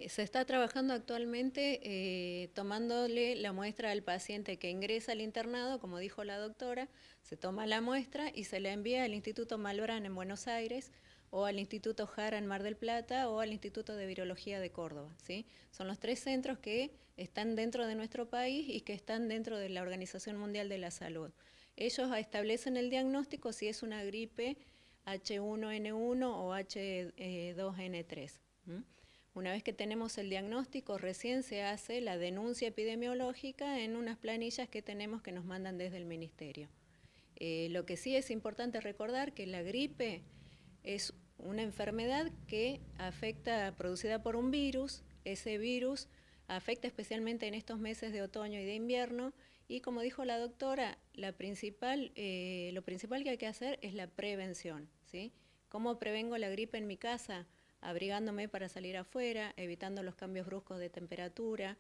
Se está trabajando actualmente tomándole la muestra al paciente que ingresa al internado, como dijo la doctora, se toma la muestra y se la envía al Instituto Malbrán en Buenos Aires o al Instituto Jara en Mar del Plata o al Instituto de Virología de Córdoba, ¿sí? Son los tres centros que están dentro de nuestro país y que están dentro de la Organización Mundial de la Salud. Ellos establecen el diagnóstico si es una gripe H1N1 o H2N3. Una vez que tenemos el diagnóstico, recién se hace la denuncia epidemiológica en unas planillas que tenemos que nos mandan desde el Ministerio. Lo que sí es importante recordar que la gripe es una enfermedad que afecta, producida por un virus. Ese virus afecta especialmente en estos meses de otoño y de invierno, y como dijo la doctora, lo principal que hay que hacer es la prevención, ¿sí? ¿Cómo prevengo la gripe en mi casa? Abrigándome para salir afuera, evitando los cambios bruscos de temperatura,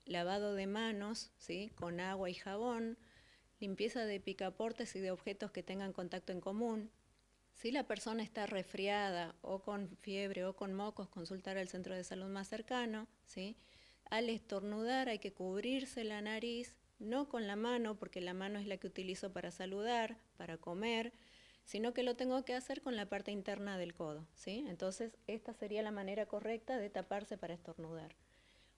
lavado de manos, ¿sí? Con agua y jabón, limpieza de picaportes y de objetos que tengan contacto en común. Si la persona está resfriada o con fiebre o con mocos, consultar al centro de salud más cercano, ¿sí? Al estornudar hay que cubrirse la nariz, no con la mano, porque la mano es la que utilizo para saludar, para comer, sino que lo tengo que hacer con la parte interna del codo, ¿sí? Entonces, esta sería la manera correcta de taparse para estornudar.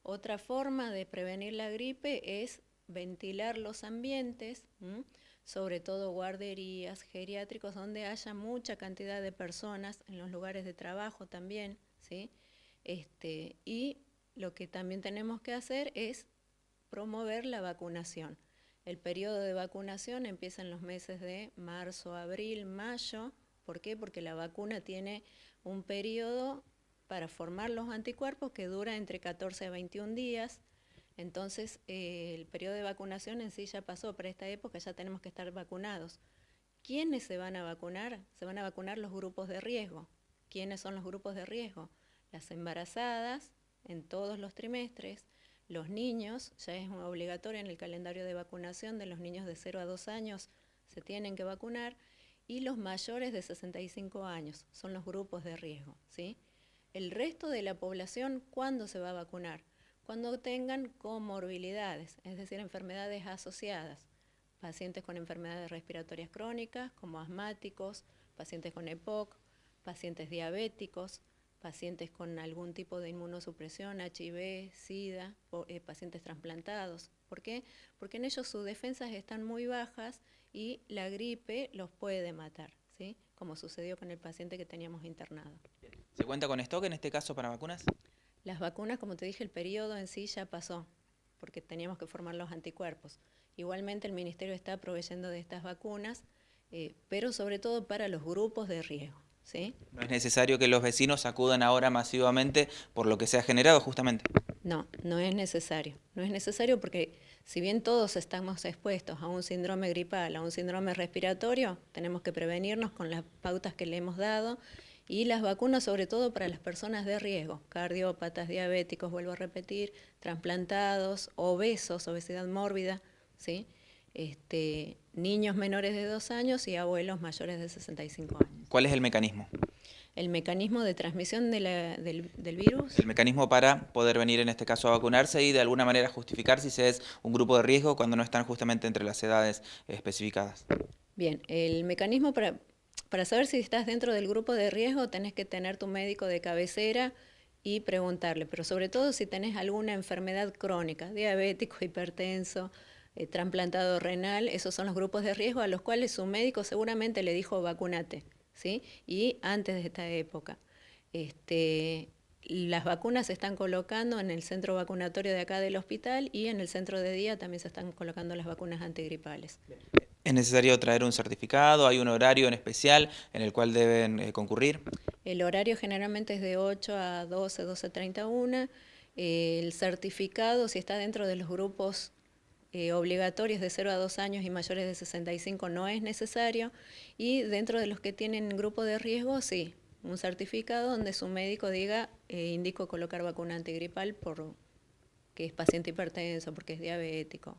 Otra forma de prevenir la gripe es ventilar los ambientes, sobre todo guarderías, geriátricos, donde haya mucha cantidad de personas, en los lugares de trabajo también, ¿sí? Y lo que también tenemos que hacer es promover la vacunación. El periodo de vacunación empieza en los meses de marzo, abril, mayo. ¿Por qué? Porque la vacuna tiene un periodo para formar los anticuerpos que dura entre 14 a 21 días. Entonces, el periodo de vacunación en sí ya pasó. Para esta época ya tenemos que estar vacunados. ¿Quiénes se van a vacunar? Se van a vacunar los grupos de riesgo. ¿Quiénes son los grupos de riesgo? Las embarazadas en todos los trimestres, los niños, ya es obligatorio en el calendario de vacunación de los niños de 0 a 2 años, se tienen que vacunar, y los mayores de 65 años, son los grupos de riesgo, ¿sí? El resto de la población, ¿cuándo se va a vacunar? Cuando tengan comorbilidades, es decir, enfermedades asociadas, pacientes con enfermedades respiratorias crónicas, como asmáticos, pacientes con EPOC, pacientes diabéticos, pacientes con algún tipo de inmunosupresión, HIV, SIDA, pacientes trasplantados. ¿Por qué? Porque en ellos sus defensas están muy bajas y la gripe los puede matar, ¿sí? Como sucedió con el paciente que teníamos internado. ¿Se cuenta con stock en este caso para vacunas? Las vacunas, como te dije, el periodo en sí ya pasó, porque teníamos que formar los anticuerpos. Igualmente el Ministerio está proveyendo de estas vacunas, pero sobre todo para los grupos de riesgo, ¿sí? No es necesario que los vecinos acudan ahora masivamente por lo que se ha generado justamente. No, no es necesario. No es necesario porque si bien todos estamos expuestos a un síndrome gripal, a un síndrome respiratorio, tenemos que prevenirnos con las pautas que le hemos dado, y las vacunas sobre todo para las personas de riesgo, cardiópatas, diabéticos, vuelvo a repetir, trasplantados, obesos, obesidad mórbida, ¿sí? Niños menores de 2 años y abuelos mayores de 65 años. ¿Cuál es el mecanismo? El mecanismo de transmisión del virus. El mecanismo para poder venir en este caso a vacunarse y de alguna manera justificar si se es un grupo de riesgo cuando no están justamente entre las edades especificadas. Bien, el mecanismo para saber si estás dentro del grupo de riesgo tenés que tener tu médico de cabecera y preguntarle, pero sobre todo si tenés alguna enfermedad crónica, diabético, hipertenso, trasplantado renal, esos son los grupos de riesgo a los cuales su médico seguramente le dijo vacúnate, ¿sí? Y antes de esta época. Las vacunas se están colocando en el centro vacunatorio de acá del hospital, y en el centro de día también se están colocando las vacunas antigripales. ¿Es necesario traer un certificado? ¿Hay un horario en especial en el cual deben concurrir? El horario generalmente es de 8 a 12, 12:30 a 1. El certificado, si está dentro de los grupos obligatorios de 0 a 2 años y mayores de 65, no es necesario. Y dentro de los que tienen grupo de riesgo, sí, un certificado donde su médico diga, indico colocar vacuna antigripal porque es paciente hipertenso, porque es diabético.